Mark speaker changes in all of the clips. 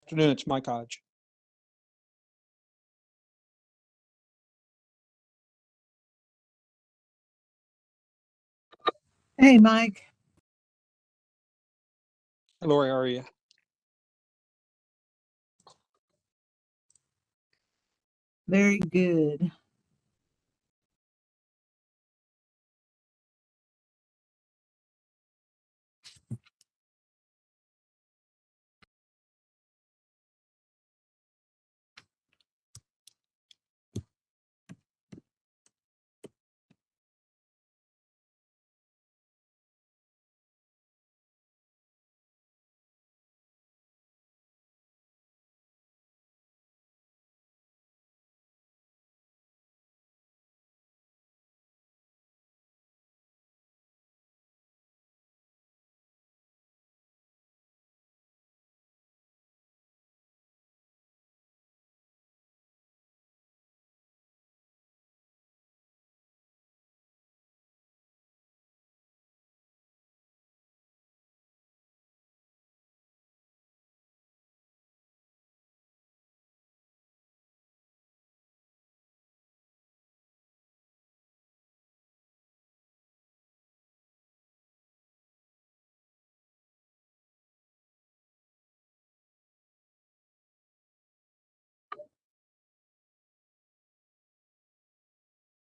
Speaker 1: Afternoon, it's Mike Hodge.
Speaker 2: Hey, Mike.
Speaker 1: Hey, Lori, how are you?
Speaker 2: Very good.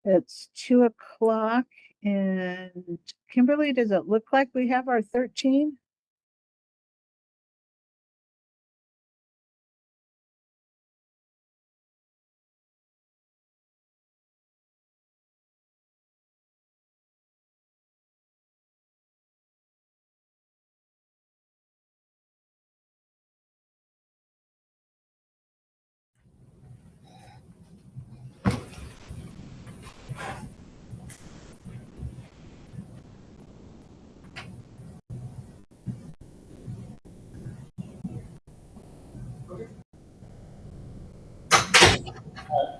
Speaker 2: It's 2:00, and Kimberly, does it look like we have our 13?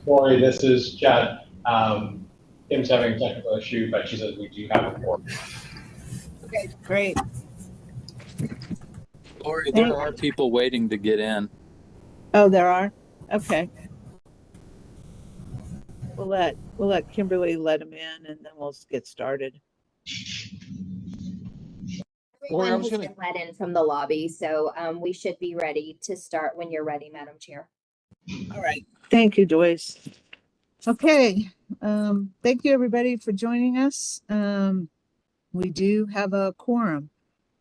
Speaker 3: Lori, this is Chad. Kim's having a technical issue, but she says we do have a quorum.
Speaker 2: Okay, great.
Speaker 4: Lori, there are people waiting to get in.
Speaker 2: Oh, there are? Okay. We'll let Kimberly let him in, and then we'll get started.
Speaker 1: Lori, I
Speaker 5: Everyone
Speaker 1: was
Speaker 5: has
Speaker 1: gonna-
Speaker 5: been let in from the lobby, so we should be ready to start when you're ready, Madam Chair.
Speaker 2: All right. Thank you, Joyce. Okay. Thank you, everybody, for joining us. We do have a quorum.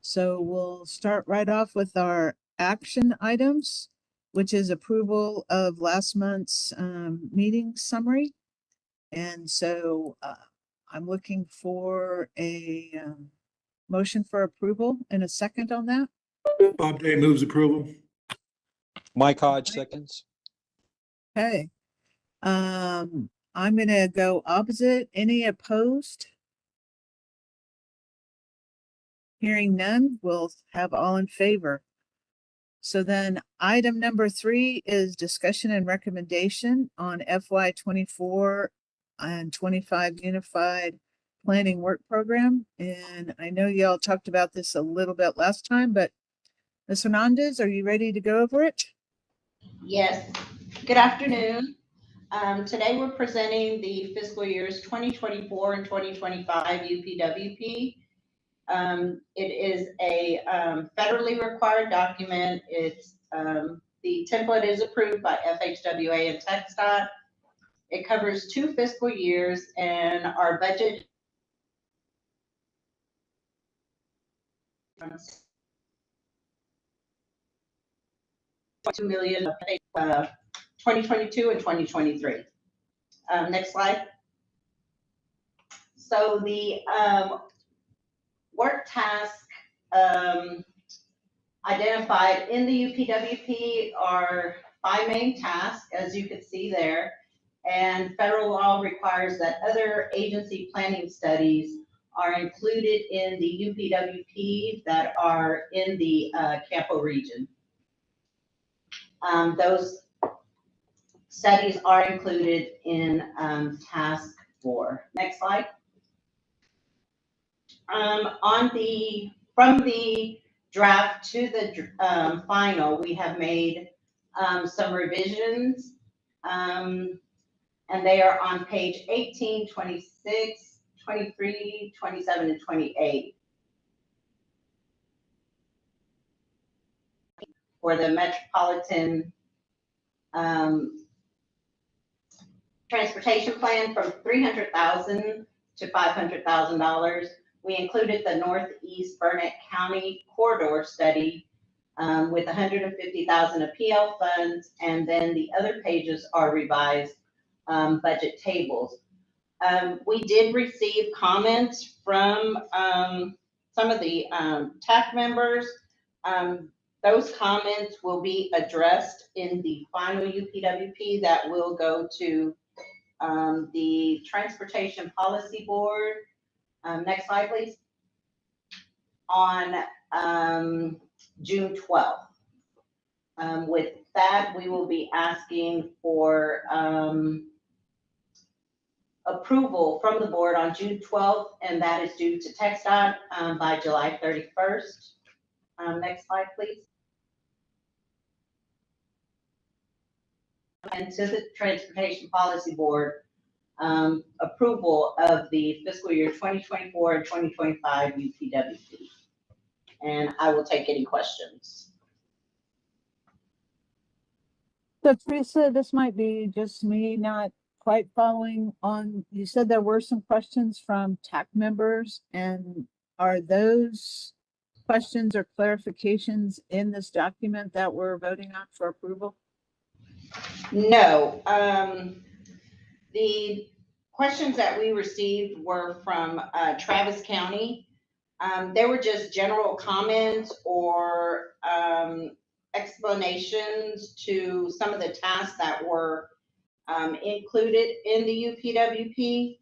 Speaker 2: So we'll start right off with our action items, which is approval of last month's meeting summary. And so I'm looking for a motion for approval and a second on that.
Speaker 6: Bob Day moves approval.
Speaker 1: Mike Hodge seconds.
Speaker 2: Okay. I'm gonna go opposite. Any opposed? Hearing none, we'll have all in favor. So then item number 3 is discussion and recommendation on FY 24 and 25 Unified Planning Work Program. And I know y'all talked about this a little bit last time, but Ms. Hernandez, are you ready to go over it?
Speaker 7: Yes. Good afternoon. Today we're presenting the fiscal years 2024 and 2025 UPWP. It is a federally required document. It's the template is approved by FHWA and TxDOT. It covers 2 fiscal years, and our budget $2 million, 2022 and 2023. Next slide. So the work task identified in the UPWP are 5 main tasks, as you can see there, and federal law requires that other agency planning studies are included in the UPWP that are in the CAMPO region. Those studies are included in task 4. Next slide. From the draft to the final, we have made some revisions. And they are on page 18, 26, 23, 27, and 28. For the Metropolitan Transportation Plan from $300,000 to $500,000. We included the Northeast Burnett County Corridor Study with $150,000 of PL funds, and then the other pages are revised budget tables. We did receive comments from some of the TAC members. Those comments will be addressed in the final UPWP that will go to the Transportation Policy Board. Next slide, please. On June 12th. With that, we will be asking for approval from the board on June 12th, and that is due to TxDOT by July 31st. Next slide, please. And to the Transportation Policy Board, approval of the fiscal year 2024 and 2025 UPWP. And I will take any questions.
Speaker 2: So Teresa, this might be just me not quite following on. You said there were some questions from TAC members, and are those questions or clarifications in this document that we're voting on for approval?
Speaker 7: No, the questions that we received were from Travis County. They were just general comments or explanations to some of the tasks that were included in the UPWP.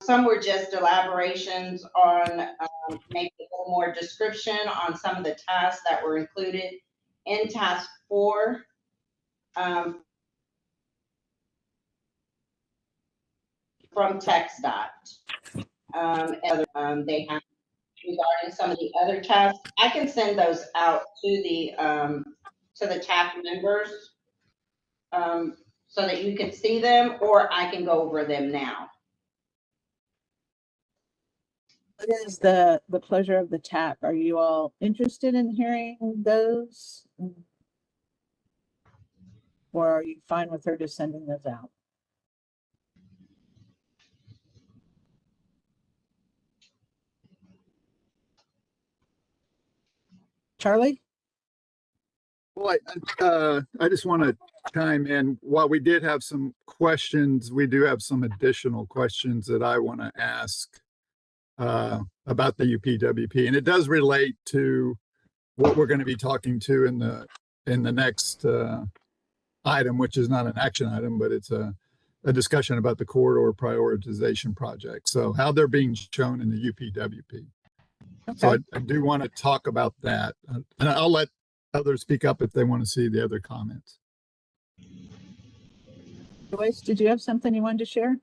Speaker 7: Some were just elaborations on maybe a little more description on some of the tasks that were included in task 4. From TxDOT. They have regarding some of the other tasks. I can send those out to the TAC members so that you can see them, or I can go over them now.
Speaker 2: What is the pleasure of the TAC? Are you all interested in hearing those? Or are you fine with her just sending those out? Charlie?
Speaker 8: Well, I just want to chime in. While we did have some questions, we do have some additional questions that I want to ask about the UPWP, and it does relate to what we're going to be talking to in the next item, which is not an action item, but it's a discussion about the corridor prioritization project. So how they're being shown in the UPWP. Okay. So I do want to talk about that, and I'll let others speak up if they want to see the other comments.
Speaker 2: Joyce, did you have something you wanted to share?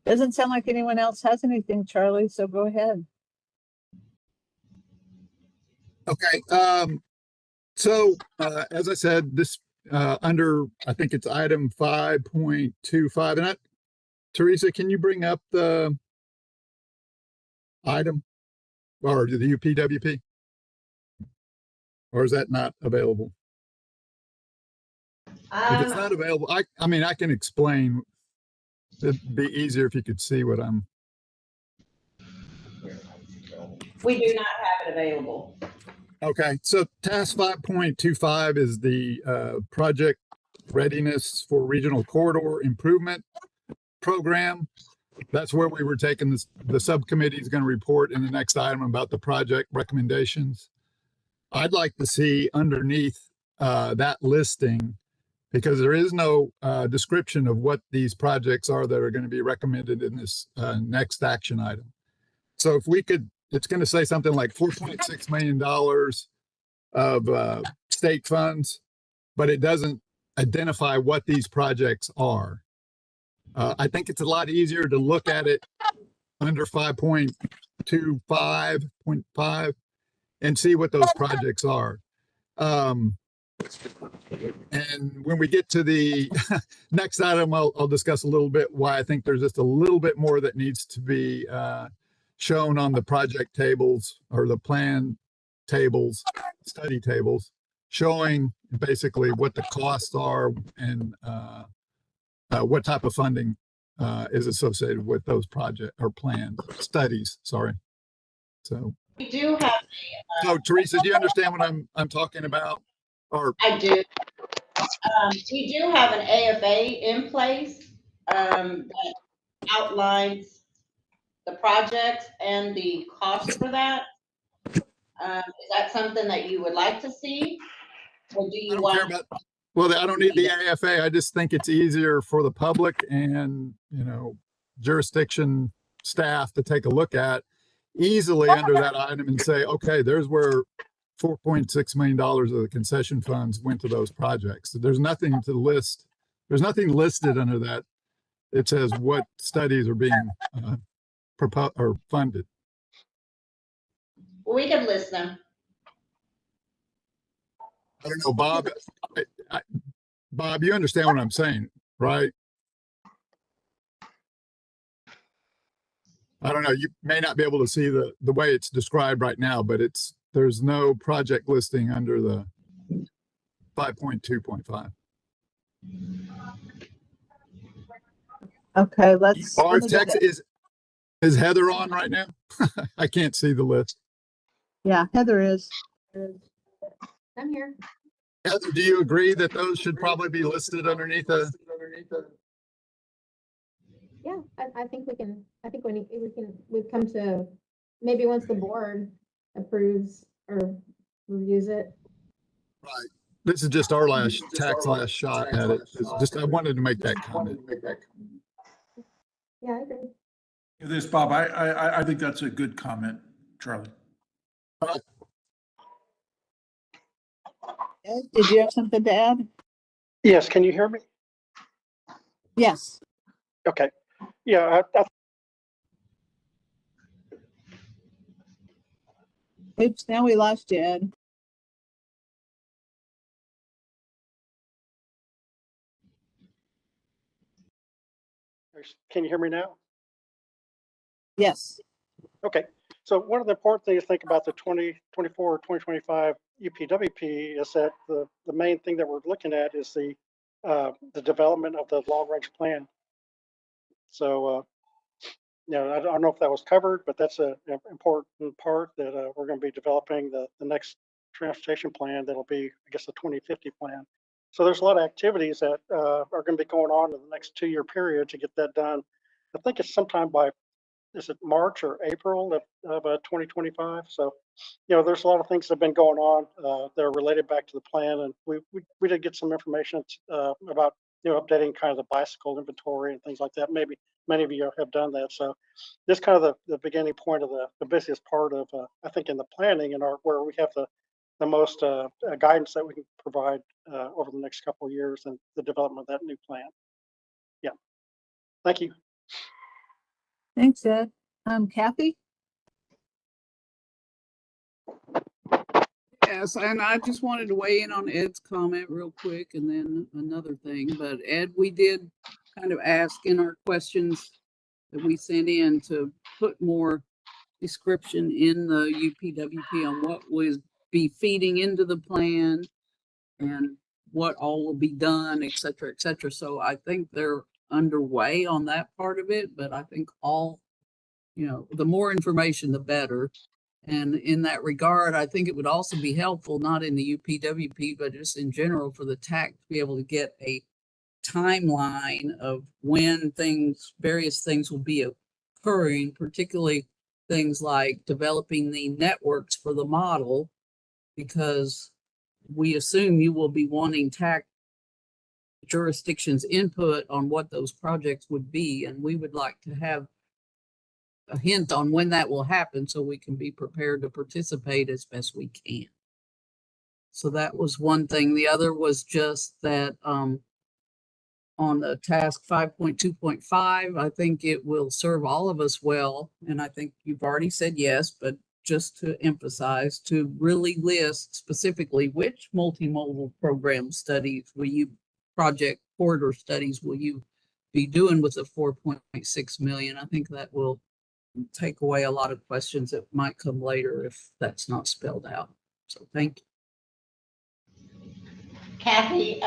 Speaker 2: Doesn't sound like anyone else has anything, Charlie, so go ahead.
Speaker 8: Okay. So as I said, this under, I think it's item 5.25, and Teresa, can you bring up the item or the UPWP? Or is that not available? If it's not available, I mean, I can explain. It'd be easier if you could see what I'm.
Speaker 7: We do not have it available.
Speaker 8: Okay, so task 5.25 is the project readiness for regional corridor improvement program. That's where we were taking this. The subcommittee is going to report in the next item about the project recommendations. I'd like to see underneath that listing, because there is no description of what these projects are that are going to be recommended in this next action item. So if we could, it's going to say something like $4.6 million of state funds, but it doesn't identify what these projects are. I think it's a lot easier to look at it under 5.25.5 and see what those projects are. And when we get to the next item, I'll discuss a little bit why I think there's just a little bit more that needs to be shown on the project tables or the plan tables, study tables, showing basically what the costs are and what type of funding is associated with those project or plans, studies, sorry. So
Speaker 7: We do have,
Speaker 8: so Teresa, do you understand what I'm talking about? Or
Speaker 7: I do. We do have an AFA in place that outlines the projects and the cost for that. Is that something that you would like to see? Or do
Speaker 8: I
Speaker 7: you
Speaker 8: don't care
Speaker 7: want?
Speaker 8: about, well, I don't need the AFA. I just think it's easier for the public and, you know, jurisdiction staff to take a look at easily under that item and say, okay, there's where $4.6 million of the concession funds went to those projects. There's nothing to list. There's nothing listed under that. It says what studies are being proposed or funded.
Speaker 7: We can list them.
Speaker 8: I don't know, Bob. Bob, you understand what I'm saying, right? I don't know. You may not be able to see the way it's described right now, but there's no project listing under the 5.2.5.
Speaker 2: Okay, let's.
Speaker 8: Or
Speaker 2: let me get
Speaker 8: text is Heather on right now? I can't see the list.
Speaker 2: Yeah, Heather is.
Speaker 5: I'm here.
Speaker 8: Heather, do you agree that those should probably be listed underneath the?
Speaker 9: Yeah, I think we can, we've come to, maybe once the board approves or reviews it.
Speaker 8: Right. This is just our last shot at it. It's just, I wanted to make that comment.
Speaker 9: Yeah, I agree.
Speaker 6: This, Bob, I think that's a good comment, Charlie.
Speaker 2: Ed, did you have something to add?
Speaker 10: Yes, can you hear me?
Speaker 2: Yes.
Speaker 10: Okay. Yeah,
Speaker 2: Oops, now we lost you, Ed.
Speaker 10: can you hear me now?
Speaker 2: Yes.
Speaker 10: Okay. So one of the important things to think about the 2024 or 2025 UPWP is that the main thing that we're looking at is the development of the long range plan. So, you know, I don't know if that was covered, but that's an important part that we're going to be developing the next transportation plan. That'll be, I guess, the 2050 plan. So there's a lot of activities that are going to be going on in the next 2-year period to get that done. I think it's sometime by, is it March or April of 2025? So, you know, there's a lot of things that have been going on that are related back to the plan. And we did get some information about, you know, updating kind of the bicycle inventory and things like that. Maybe many of you have done that. So this kind of the beginning point of the busiest part of, I think, in the planning and where we have the most guidance that we can provide over the next couple of years and the development of that new plan. Yeah. Thank you.
Speaker 2: Thanks, Ed. Kathy?
Speaker 11: Yes, and I just wanted to weigh in on Ed's comment real quick and then another thing. But Ed, we did kind of ask in our questions that we sent in to put more description in the UPWP on what would be feeding into the plan and what all will be done, et cetera, et cetera. So I think they're underway on that part of it, but I think you know, the more information, the better. And in that regard, I think it would also be helpful, not in the UPWP, but just in general for the TAC to be able to get a timeline of when various things will be occurring, particularly things like developing the networks for the model, because we assume you will be wanting TAC jurisdictions input on what those projects would be. And we would like to have a hint on when that will happen so we can be prepared to participate as best we can. So that was one thing. The other was just that on on the task 5.2.5. I think it will serve all of us well. And I think you've already said yes, but just to emphasize, to really list specifically which multimodal program studies project corridor studies will you be doing with the 4.6 million. I think that will take away a lot of questions that might come later if that's not spelled out. So thank you.
Speaker 7: Kathy,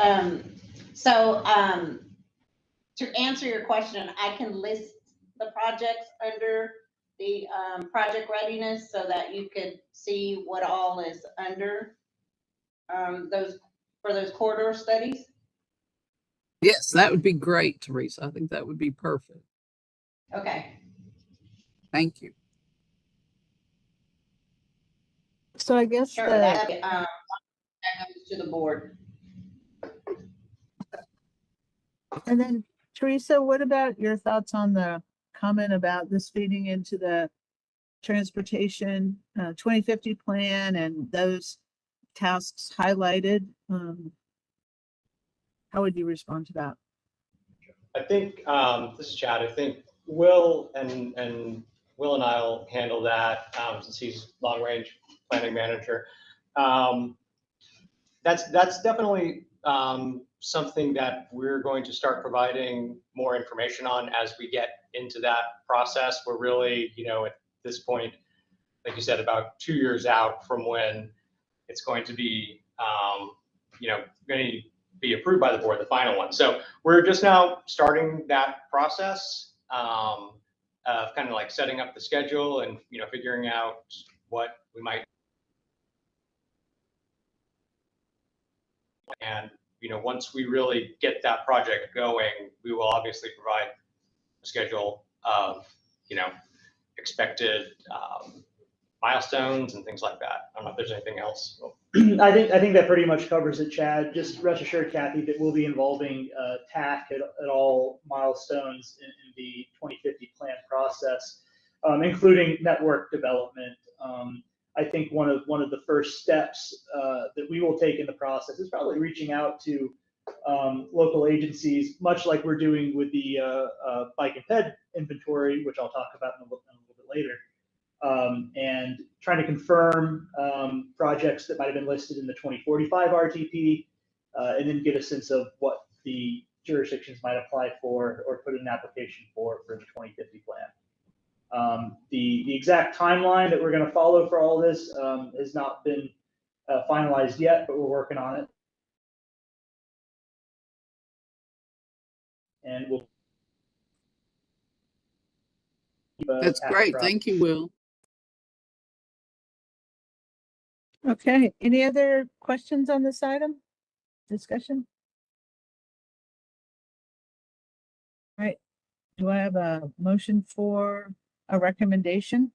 Speaker 7: to answer your question, I can list the projects under the project readiness so that you could see what all is under those corridor studies.
Speaker 11: Yes, that would be great, Teresa. I think that would be perfect.
Speaker 7: Okay.
Speaker 11: Thank you.
Speaker 2: So I guess
Speaker 7: Sure. That goes to the board.
Speaker 2: and then Teresa, what about your thoughts on the comment about this feeding into the transportation 2050 plan and those tasks highlighted? How would you respond to that?
Speaker 3: I think, this is Chad, I think Will and Will and I'll handle that, since he's long range planning manager. That's definitely something that we're going to start providing more information on as we get into that process. We're really, at this point, like you said, about 2 years out from when it's going to be, going to be approved by the board, the final one. So we're just now starting that process of kind of like setting up the schedule and, figuring out what we might. And, once we really get that project going, we will obviously provide a schedule of, expected milestones and things like that. I don't know if there's anything else.
Speaker 12: I think that pretty much covers it, Chad. Just rest assured, Kathy, that we'll be involving TAC at all milestones in the 2050 plan process, including network development. I think one of the first steps that we will take in the process is probably reaching out to local agencies, much like we're doing with the bike and ped inventory, which I'll talk about in a little bit later. And trying to confirm projects that might have been listed in the 2045 RTP, and then get a sense of what the jurisdictions might apply for or put in an application for the 2050 plan. The exact timeline that we're going to follow for all this has not been finalized yet, but we're working on it. And we'll keep
Speaker 11: That's great. Thank you, Will.
Speaker 2: Okay, any other questions on this item? Discussion? All right, do I have a motion for a recommendation?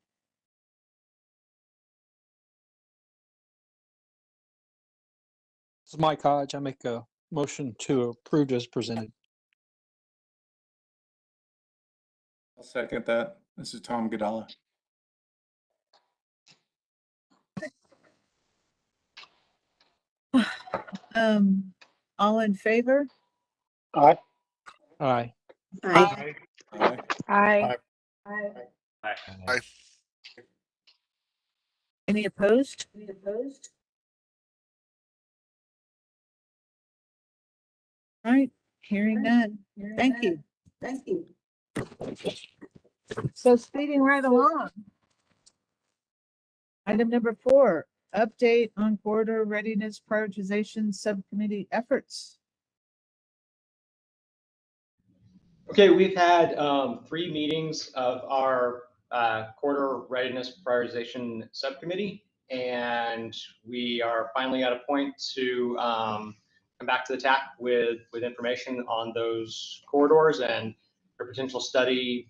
Speaker 1: This is Mike Hodge. I make a motion to approve as presented.
Speaker 13: I'll second that. This is Tom Godala.
Speaker 2: All in favor?
Speaker 10: Aye.
Speaker 1: Aye.
Speaker 9: Aye.
Speaker 13: Aye.
Speaker 9: Aye.
Speaker 14: Aye.
Speaker 2: Any opposed? All right, hearing none. Thank you. So speeding right along. Item number 4, update on corridor readiness prioritization subcommittee efforts.
Speaker 3: Okay, we've had 3 meetings of our corridor readiness prioritization subcommittee, and we are finally at a point to come back to the TAC with information on those corridors and their potential study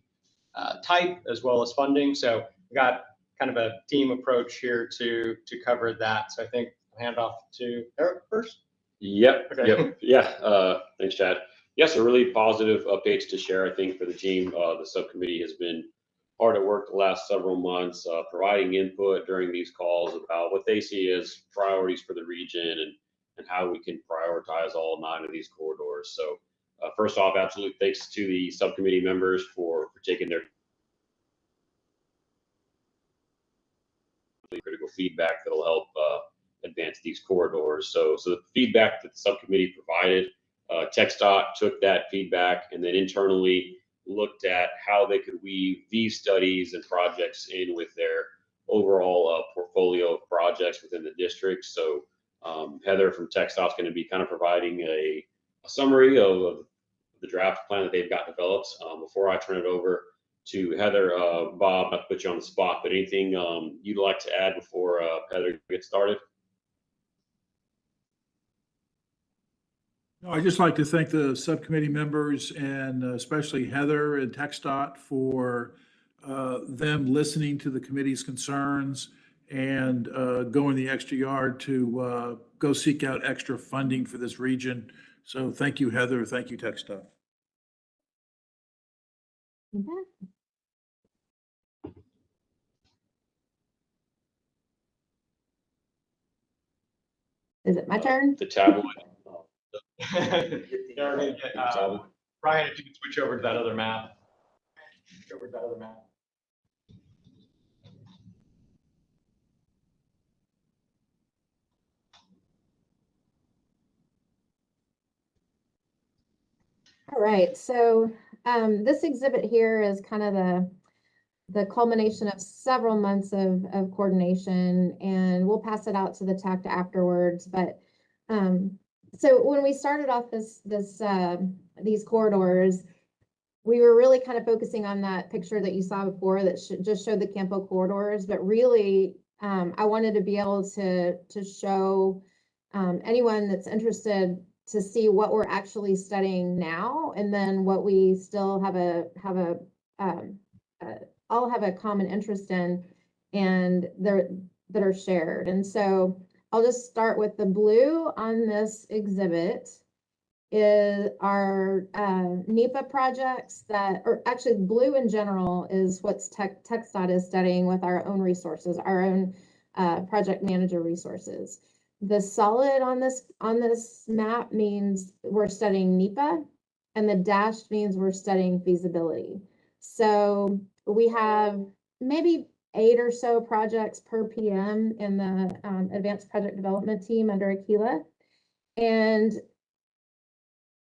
Speaker 3: type as well as funding. So we got kind of a team approach here to cover that. So I think I'll hand off to Eric first.
Speaker 15: Yep.
Speaker 3: Okay.
Speaker 15: Yep. Yeah. Thanks, Chad. Yes, a really positive updates to share, I think, for the team. The subcommittee has been hard at work the last several months, providing input during these calls about what they see as priorities for the region and how we can prioritize all 9 of these corridors. So First off, absolute thanks to the subcommittee members for taking their critical feedback that will help advance these corridors. So the feedback that the subcommittee provided, TxDOT took that feedback and then internally looked at how they could weave these studies and projects in with their overall portfolio of projects within the district. So Heather from TxDOT is going to be kind of providing a summary of the draft plan that they've got developed. Before I turn it over to Heather, Bob, not to put you on the spot, but anything you'd like to add before Heather gets started?
Speaker 6: No, I'd just like to thank the subcommittee members and especially Heather and TxDOT for them listening to the committee's concerns and going the extra yard to go seek out extra funding for this region. So thank you, Heather. Thank you, TxDOT.
Speaker 9: Is it my turn?
Speaker 15: The tablet.
Speaker 3: Brian, if you could switch over to that other map.
Speaker 9: All right, so this exhibit here is kind of the culmination of several months of coordination, and we'll pass it out to the TAC afterwards. But so when we started off these corridors, we were really kind of focusing on that picture that you saw before that just showed the CAMPO corridors, but really I wanted to be able to show anyone that's interested to see what we're actually studying now, and then what we still all have a common interest in, and that are shared. And so I'll just start with the blue on this exhibit is our NEPA projects or actually blue in general is what's TxDOT is studying with our own resources, our own project manager resources. The solid on this map means we're studying NEPA, and the dashed means we're studying feasibility. So we have maybe 8 or so projects per PM in the advanced project development team under Aquila. And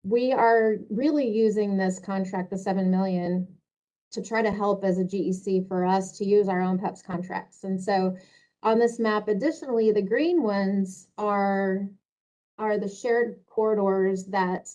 Speaker 9: we are really using this contract, the 7 million, to try to help as a GEC for us to use our own PEPS contracts. And so on this map, additionally, the green ones are the shared corridors that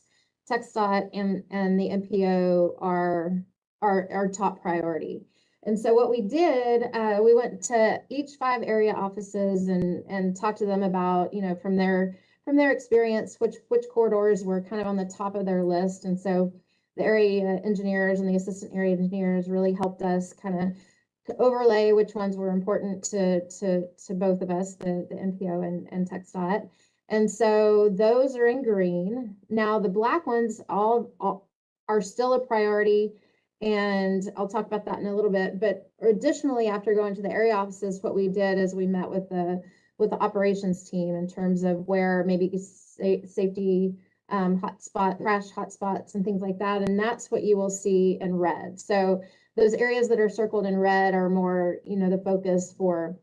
Speaker 9: TxDOT and the MPO are our top priority. And so what we did, we went to each 5 area offices and talked to them about, from their experience, which corridors were kind of on the top of their list. And so the area engineers and the assistant area engineers really helped us kind of to overlay which ones were important to both of us, the MPO and TxDOT. And so those are in green. Now the black ones all are still a priority, and I'll talk about that in a little bit. But additionally, after going to the area offices, what we did is we met with the operations team in terms of where maybe safety crash hotspots and things like that. And that's what you will see in red. So those areas that are circled in red are more, the focus for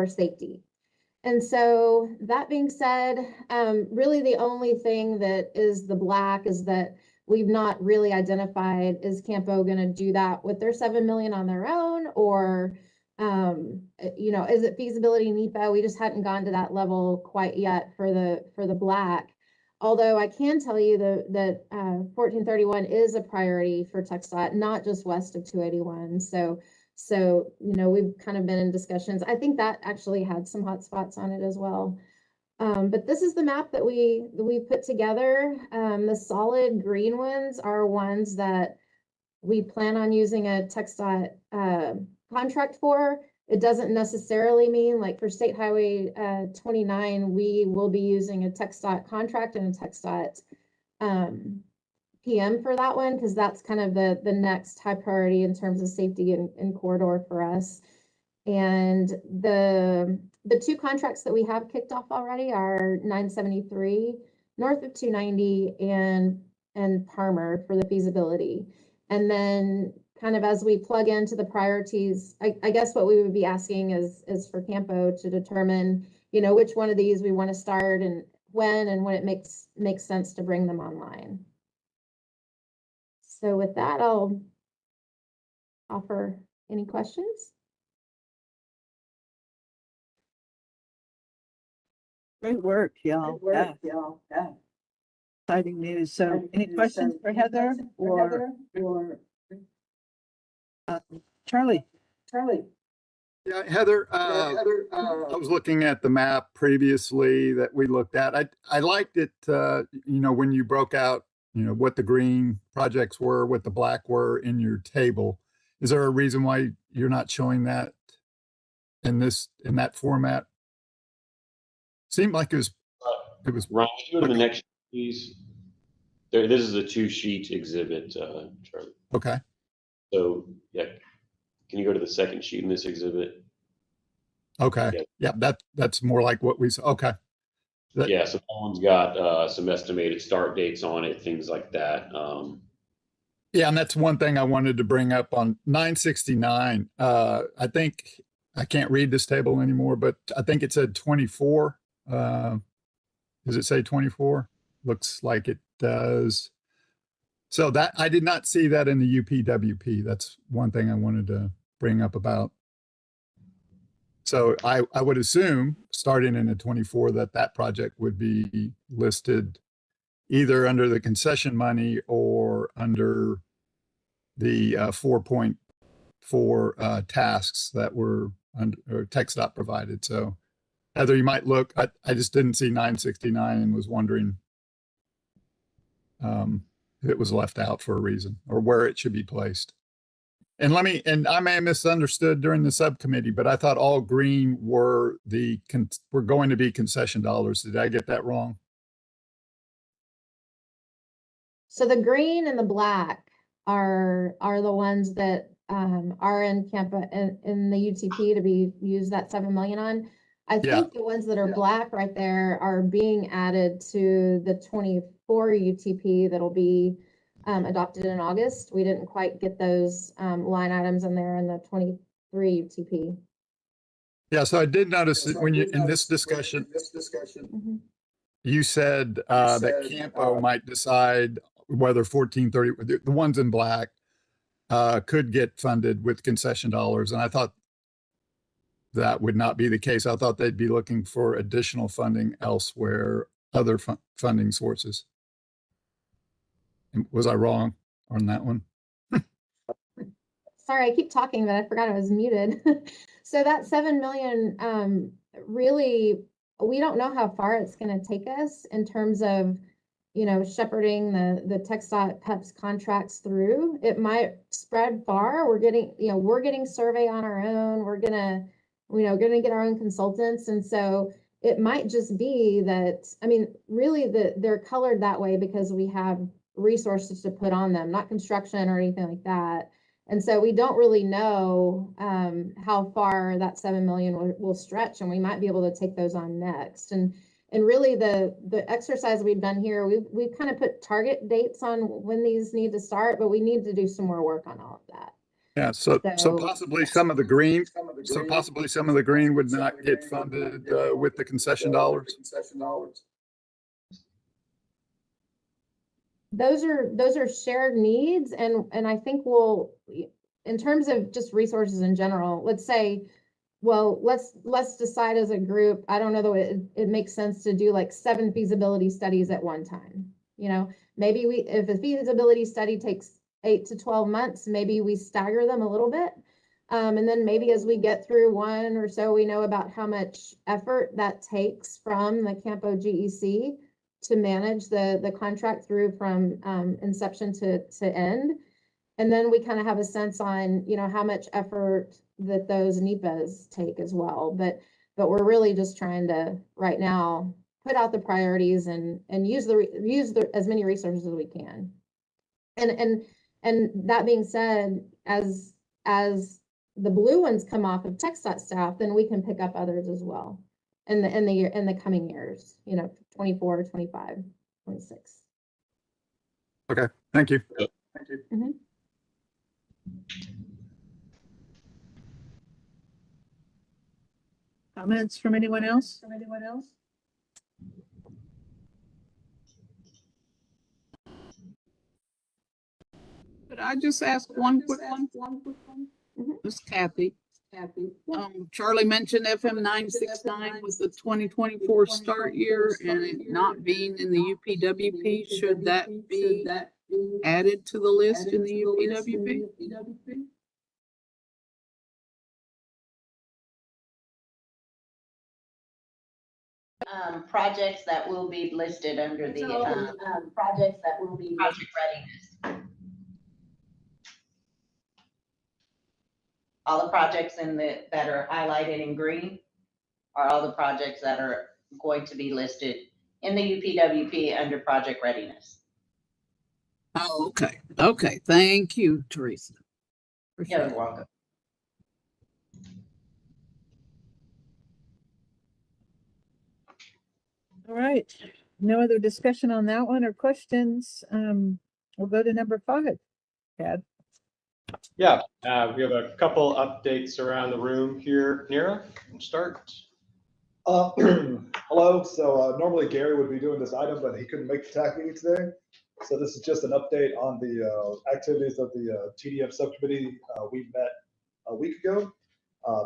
Speaker 9: safety. And so that being said, really the only thing that is the black is that we've not really identified, is CAMPO going to do that with their 7 million on their own, or is it feasibility NEPA? We just hadn't gone to that level quite yet for the black. Although I can tell you that 1431 is a priority for TxDOT, not just west of 281. So we've kind of been in discussions. I think that actually had some hot spots on it as well. But this is the map that we put together. The solid green ones are ones that we plan on using a TxDOT contract for. It doesn't necessarily mean, like for State Highway 29, we will be using a TxDOT contract and a TxDOT PM for that one, because that's kind of the next high priority in terms of safety and corridor for us. And the 2 contracts that we have kicked off already are 973 north of 290 and and Palmer for the feasibility. And then kind of as we plug into the priorities, I guess what we would be asking is for CAMPO to determine, which one of these we want to start and when it makes sense to bring them online. So with that, I'll offer any questions.
Speaker 2: Great work, y'all. Yeah. Exciting news. So any questions for Heather or Charlie?
Speaker 8: Yeah, Heather, I was looking at the map previously that we looked at. I liked it, when you broke out, what the green projects were, what the black were in your table. Is there a reason why you're not showing that in that format? Seemed like it was.
Speaker 15: Ron, can you go to the next, please? This is a 2-sheet exhibit, Charlie.
Speaker 8: Okay.
Speaker 15: So, yeah, can you go to the second sheet in this exhibit?
Speaker 8: Okay. Yeah, that's more like what we saw. Okay.
Speaker 15: Yeah, so that one's got some estimated start dates on it, things like that.
Speaker 8: Yeah, and that's one thing I wanted to bring up on 969. I think I can't read this table anymore, but I think it said 24. Does it say 24? Looks like it does. So that I did not see that in the UPWP. That's one thing I wanted to bring up about. So I would assume starting in a 24 that project would be listed either under the concession money or under the 4.4 tasks that were under or TxDOT provided. So Heather, you might look, I just didn't see 969 and was wondering if it was left out for a reason or where it should be placed. And I may have misunderstood during the subcommittee, but I thought all green were going to be concession dollars. Did I get that wrong?
Speaker 9: So the green and the black are the ones that are in CAMPO in the UTP to be used that 7 million on. I think the ones that are black right there are being added to the 24 UTP that'll be adopted in August. We didn't quite get those line items in there in the 23 UTP.
Speaker 8: Yeah, so I did notice that when you in this discussion, you said that CAMPO might decide whether 1430, the ones in black, could get funded with concession dollars. And I thought that would not be the case. I thought they'd be looking for additional funding elsewhere, other funding sources. Was I wrong on that one?
Speaker 9: Sorry, I keep talking, but I forgot I was muted. So that 7 million, really, we don't know how far it's going to take us in terms of, shepherding the TxDOT PEPS contracts through. It might spread far. We're getting survey on our own. We're gonna get our own consultants, and so it might just be that. I mean, really, they're colored that way because we have resources to put on them, not construction or anything like that. And so we don't really know how far that 7 million will stretch, and we might be able to take those on next. And really the exercise we've done here, we've kind of put target dates on when these need to start, but we need to do some more work on all of that.
Speaker 8: Yeah, so possibly some of the green would not get funded with the concession dollars.
Speaker 9: Those are shared needs, and I think we'll, in terms of just resources in general, let's say, well, let's decide as a group. I don't know that it makes sense to do like 7 feasibility studies at one time. Maybe if a feasibility study takes 8 to 12 months, maybe we stagger them a little bit. And then maybe as we get through one or so, we know about how much effort that takes from the CAMPO GEC to manage the contract through from inception to end. And then we kind of have a sense on, how much effort that those NEPAs take as well. But we're really just trying to right now put out the priorities and use as many resources as we can. And that being said, as the blue ones come off of TxDOT staff, then we can pick up others as well in the coming years, 24, 25, 26.
Speaker 8: Okay, thank you.
Speaker 10: Thank you.
Speaker 2: Comments from anyone else?
Speaker 11: Could I just ask one quick one? This is Kathy. Charlie mentioned FM 969 with the 2024 start year and it not being in the UPWP. Should that be added to the list in the UPWP?
Speaker 7: Projects that will be listed under the project readiness. All the projects that are highlighted in green are all the projects that are going to be listed in the UPWP under project readiness.
Speaker 11: Oh, okay. Okay. Thank you, Teresa.
Speaker 7: You're welcome.
Speaker 2: All right. No other discussion on that one or questions. We'll go to number 5. Chad.
Speaker 3: Yeah, we have a couple updates around the room here. Nira, start.
Speaker 16: Hello. So normally Gary would be doing this item, but he couldn't make the TAC meeting today. So this is just an update on the activities of the TDM subcommittee. We met a week ago.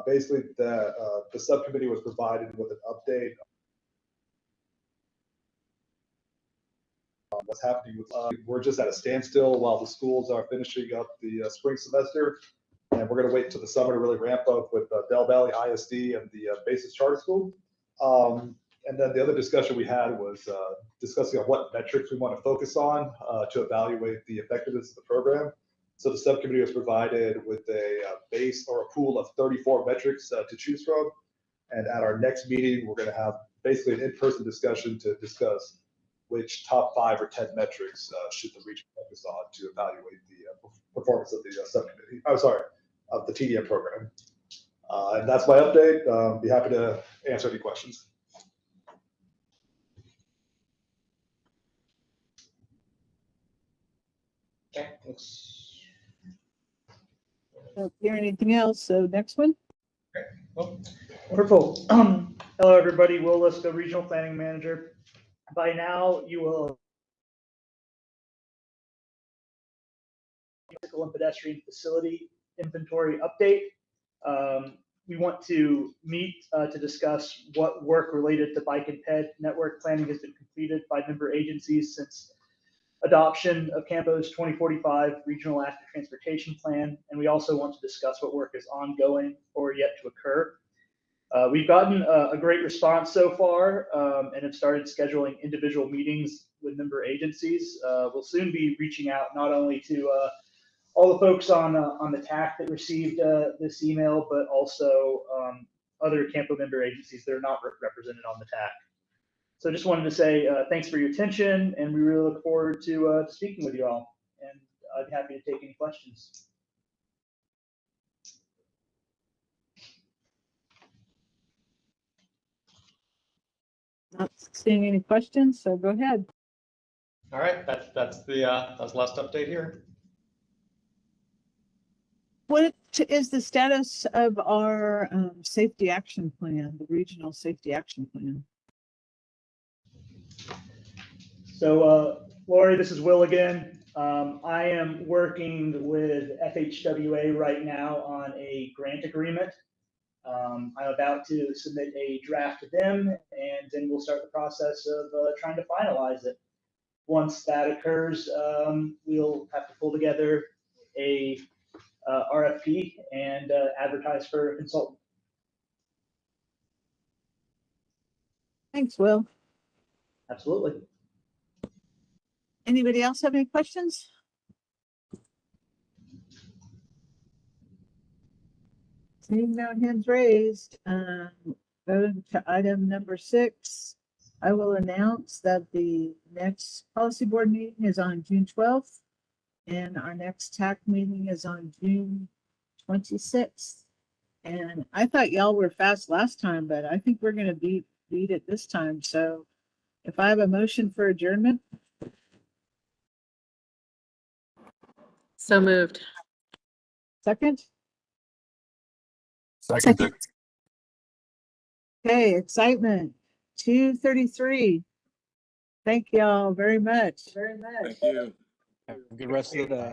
Speaker 16: Basically, the subcommittee was provided with an update on what's happening with. We're just at a standstill while the schools are finishing up the spring semester, and we're going to wait until the summer to really ramp up with Del Valley ISD and the Basis Charter School. And then the other discussion we had was discussing on what metrics we want to focus on to evaluate the effectiveness of the program. So the subcommittee was provided with a base or a pool of 34 metrics to choose from. And at our next meeting, we're going to have basically an in-person discussion to discuss which top 5 or 10 metrics should the region focus on to evaluate the performance of the subcommittee. I'm sorry, of the TDM program. And that's my update. Be happy to answer any questions.
Speaker 3: Okay, thanks.
Speaker 2: Don't hear anything else. So next one.
Speaker 3: Okay. Well,
Speaker 12: Wonderful. Hello, everybody. Will Liska, Regional Planning Manager. By now, you will bicycle and pedestrian facility inventory update. We want to meet to discuss what work related to bike and ped network planning has been completed by member agencies since adoption of CAMPO's 2045 Regional Active Transportation Plan. And we also want to discuss what work is ongoing or yet to occur. We've gotten a great response so far and have started scheduling individual meetings with member agencies. We'll soon be reaching out not only to all the folks on the TAC that received this email, but also other CAMPO member agencies that are not represented on the TAC. So just wanted to say thanks for your attention, and we really look forward to speaking with you all. And I'd be happy to take any questions.
Speaker 2: Not seeing any questions, so go ahead.
Speaker 3: all right, that's the last update here.
Speaker 2: What is the status of our safety action plan, the regional safety action plan?
Speaker 12: So, Lori, this is Will again. I am working with FHWA right now on a grant agreement. I'm about to submit a draft to them, and then we'll start the process of trying to finalize it. Once that occurs, we'll have to pull together a RFP and advertise for a consultant.
Speaker 2: Thanks, Will.
Speaker 12: Absolutely.
Speaker 2: Anybody else have any questions? Seeing no hands raised, going to item number 6. I will announce that the next policy board meeting is on June 12th, and our next TAC meeting is on June 26th. And I thought y'all were fast last time, but I think we're going to beat it this time. So if I have a motion for adjournment.
Speaker 17: So moved.
Speaker 2: Second?
Speaker 8: Second.
Speaker 2: Okay, excitement. 2:33. Thank y'all very much.
Speaker 13: Thank you.
Speaker 1: Have a good rest of the day.